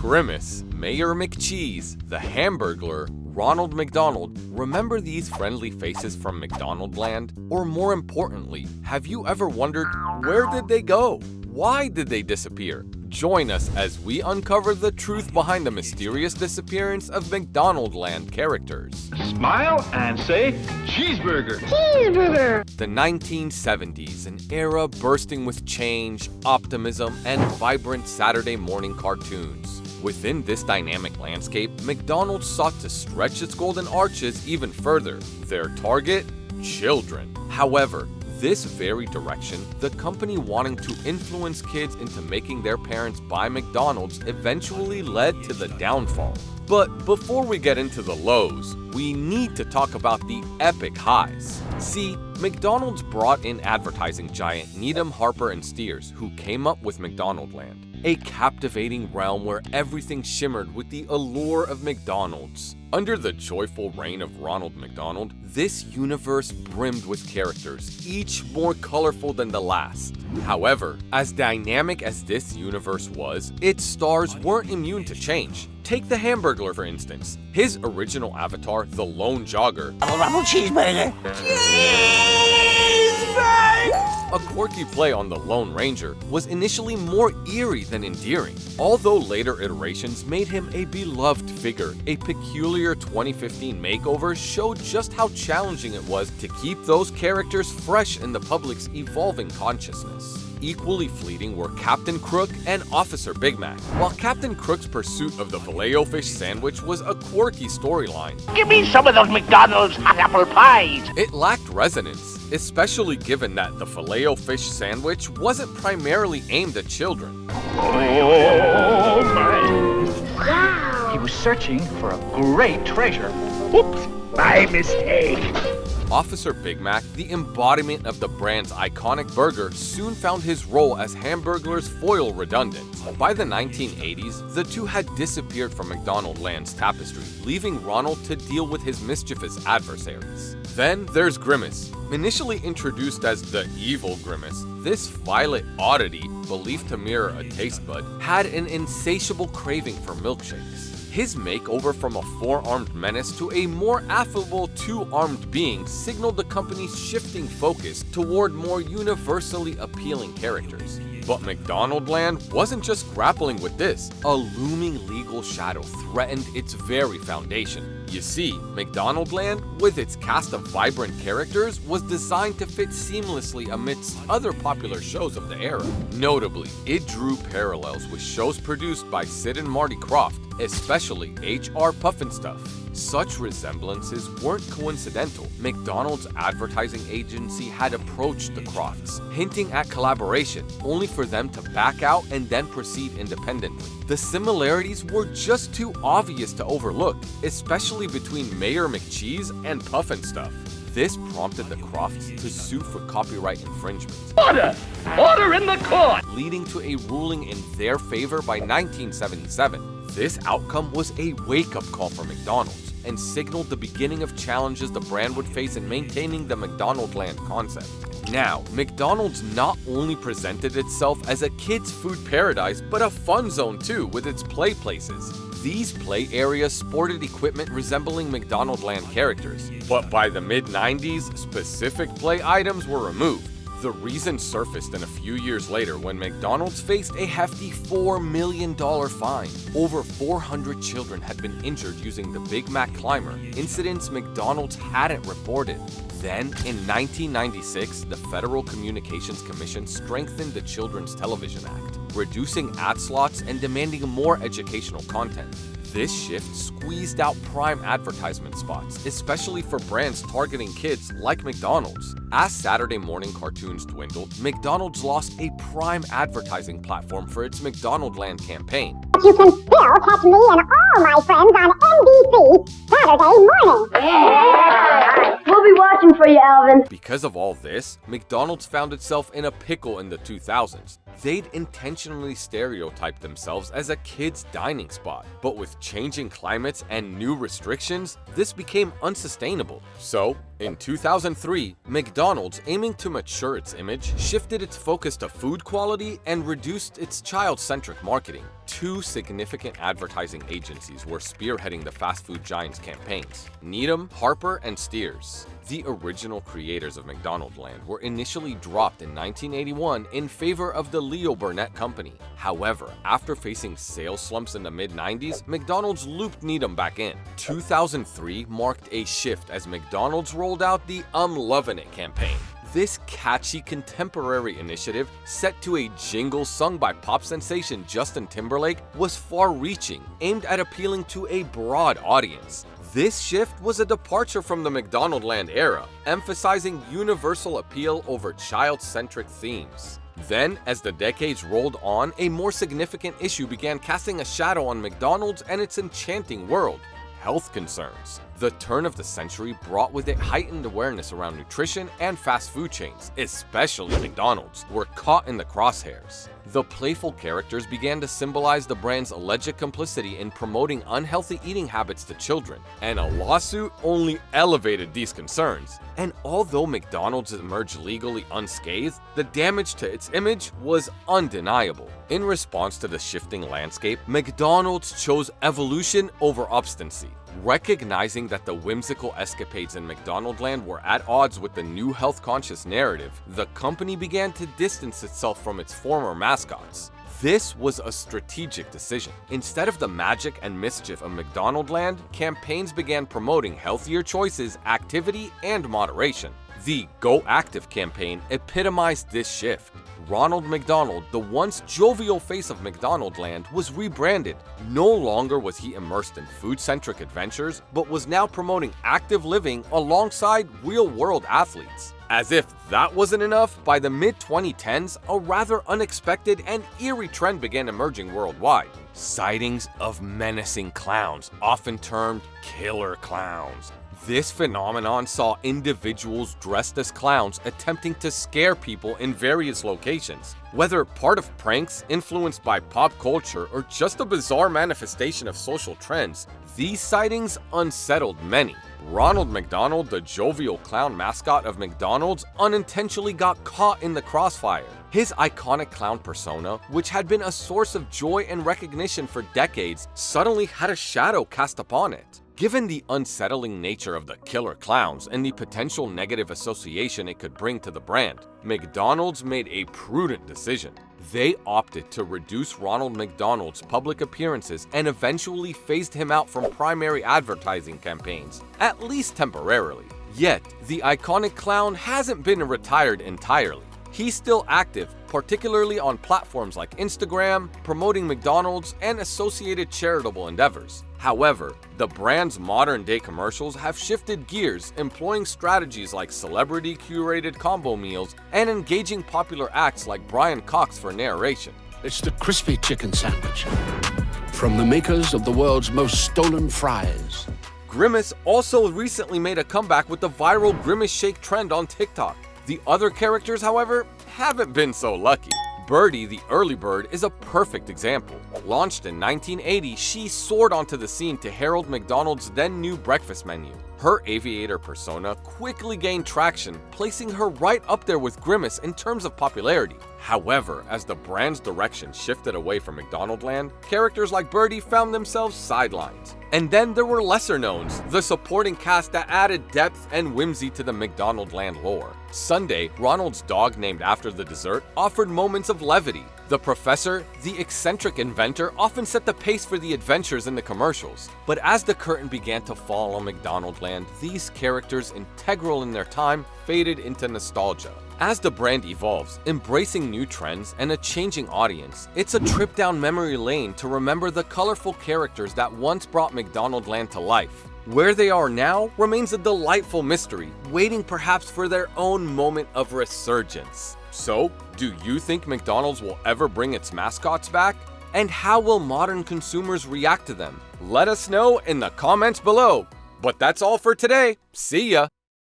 Grimace, Mayor McCheese, the Hamburglar, Ronald McDonald. Remember these friendly faces from McDonaldland? Or more importantly, have you ever wondered, where did they go? Why did they disappear? Join us as we uncover the truth behind the mysterious disappearance of McDonaldland characters. Smile and say, cheeseburger. Cheeseburger! The 1970s, an era bursting with change, optimism, and vibrant Saturday morning cartoons. Within this dynamic landscape, McDonald's sought to stretch its golden arches even further. Their target? Children. However, this very direction, the company wanting to influence kids into making their parents buy McDonald's, eventually led to the downfall. But before we get into the lows, we need to talk about the epic highs. See, McDonald's brought in advertising giant Needham, Harper & Steers, who came up with McDonaldland, a captivating realm where everything shimmered with the allure of McDonald's. Under the joyful reign of Ronald McDonald, this universe brimmed with characters, each more colorful than the last. However, as dynamic as this universe was, its stars weren't immune to change. Take the Hamburglar, for instance. His original avatar, the Lone Jogger, Double cheeseburger. a quirky play on the Lone Ranger, was initially more eerie than endearing, although later iterations made him a beloved figure. A peculiar 2015 makeover showed just how challenging it was to keep those characters fresh in the public's evolving consciousness. Equally fleeting were Captain Crook and Officer Big Mac. While Captain Crook's pursuit of the Filet-O-Fish sandwich was a quirky storyline, Give me some of those McDonald's hot apple pies. it lacked resonance, especially given that the Filet-O-Fish sandwich wasn't primarily aimed at children. Oh my. Wow. He was searching for a great treasure. Oops, my mistake. Officer Big Mac, the embodiment of the brand's iconic burger, soon found his role as Hamburglar's foil redundant. By the 1980s, the two had disappeared from McDonaldland's tapestry, leaving Ronald to deal with his mischievous adversaries. Then there's Grimace. Initially introduced as the evil Grimace, this violet oddity, believed to mirror a taste bud, had an insatiable craving for milkshakes. His makeover from a four-armed menace to a more affable two-armed being signaled the company's shifting focus toward more universally appealing characters. But McDonaldland wasn't just grappling with this. A looming legal shadow threatened its very foundation. You see, McDonaldland, with its cast of vibrant characters, was designed to fit seamlessly amidst other popular shows of the era. Notably, it drew parallels with shows produced by Sid and Marty Krofft, especially HR Pufnstuf. Such resemblances weren't coincidental. McDonald's advertising agency had approached the Krofts, hinting at collaboration, only for them to back out and then proceed independently. The similarities were just too obvious to overlook, especially between Mayor McCheese and Pufnstuf. This prompted the Krofts to sue for copyright infringement. Order! Order in the court! Leading to a ruling in their favor by 1977. This outcome was a wake-up call for McDonald's and signaled the beginning of challenges the brand would face in maintaining the McDonaldland concept. Now, McDonald's not only presented itself as a kids' food paradise, but a fun zone too with its play places. These play areas sported equipment resembling McDonaldland characters, but by the mid-90s, specific play items were removed. The reason surfaced in a few years later when McDonald's faced a hefty $4 million fine. Over 400 children had been injured using the Big Mac climber, incidents McDonald's hadn't reported. Then, in 1996, the Federal Communications Commission strengthened the Children's Television Act, reducing ad slots and demanding more educational content. This shift squeezed out prime advertisement spots, especially for brands targeting kids like McDonald's. As Saturday morning cartoons dwindled, McDonald's lost a prime advertising platform for its McDonaldland campaign. But you can still catch me and all my friends on NBC Saturday morning. We'll be watching for you, Alvin. Because of all this, McDonald's found itself in a pickle in the 2000s. they'd intentionally stereotype themselves as a kids' dining spot. But with changing climates and new restrictions, this became unsustainable. So, in 2003, McDonald's, aiming to mature its image, shifted its focus to food quality and reduced its child-centric marketing. Two significant advertising agencies were spearheading the fast food giant's campaigns: Needham, Harper, and Steers. The original creators of McDonaldland were initially dropped in 1981 in favor of the Leo Burnett Company. However, after facing sales slumps in the mid-90s, McDonald's looped Needham back in. 2003 marked a shift as McDonald's rolled out the I'm Lovin' It campaign. This catchy contemporary initiative, set to a jingle sung by pop sensation Justin Timberlake, was far-reaching, aimed at appealing to a broad audience. This shift was a departure from the McDonaldland era, emphasizing universal appeal over child-centric themes. Then, as the decades rolled on, a more significant issue began casting a shadow on McDonald's and its enchanting world: health concerns. The turn of the century brought with it heightened awareness around nutrition, and fast food chains, especially McDonald's, were caught in the crosshairs. The playful characters began to symbolize the brand's alleged complicity in promoting unhealthy eating habits to children, and a lawsuit only elevated these concerns. And although McDonald's emerged legally unscathed, the damage to its image was undeniable. In response to the shifting landscape, McDonald's chose evolution over obstinacy. Recognizing that the whimsical escapades in McDonaldland were at odds with the new health-conscious narrative, the company began to distance itself from its former mascots. This was a strategic decision. Instead of the magic and mischief of McDonaldland, campaigns began promoting healthier choices, activity, and moderation. The Go Active campaign epitomized this shift. Ronald McDonald, the once jovial face of McDonaldland, was rebranded. No longer was he immersed in food-centric adventures, but was now promoting active living alongside real-world athletes. As if that wasn't enough, by the mid-2010s, a rather unexpected and eerie trend began emerging worldwide: sightings of menacing clowns, often termed killer clowns. This phenomenon saw individuals dressed as clowns attempting to scare people in various locations. Whether part of pranks influenced by pop culture or just a bizarre manifestation of social trends, these sightings unsettled many. Ronald McDonald, the jovial clown mascot of McDonald's, unintentionally got caught in the crossfire. His iconic clown persona, which had been a source of joy and recognition for decades, suddenly had a shadow cast upon it. Given the unsettling nature of the killer clowns and the potential negative association it could bring to the brand, McDonald's made a prudent decision. They opted to reduce Ronald McDonald's public appearances and eventually phased him out from primary advertising campaigns, at least temporarily. Yet, the iconic clown hasn't been retired entirely. He's still active, particularly on platforms like Instagram, promoting McDonald's and associated charitable endeavors. However, the brand's modern-day commercials have shifted gears, employing strategies like celebrity-curated combo meals and engaging popular acts like Brian Cox for narration. It's the crispy chicken sandwich from the makers of the world's most stolen fries. Grimace also recently made a comeback with the viral Grimace shake trend on TikTok. The other characters, however, haven't been so lucky. Birdie, the early bird, is a perfect example. Launched in 1980, she soared onto the scene to herald McDonald's then-new breakfast menu. Her aviator persona quickly gained traction, placing her right up there with Grimace in terms of popularity. However, as the brand's direction shifted away from McDonaldland, characters like Birdie found themselves sidelined. And then there were lesser knowns, the supporting cast that added depth and whimsy to the McDonaldland lore. Sunday, Ronald's dog named after the dessert, offered moments of levity. The professor, the eccentric inventor, often set the pace for the adventures in the commercials. But as the curtain began to fall on McDonaldland, these characters, integral in their time, faded into nostalgia. As the brand evolves, embracing new trends and a changing audience, it's a trip down memory lane to remember the colorful characters that once brought McDonaldland to life. Where they are now remains a delightful mystery, waiting perhaps for their own moment of resurgence. So, do you think McDonald's will ever bring its mascots back? And how will modern consumers react to them? Let us know in the comments below. But that's all for today. See ya!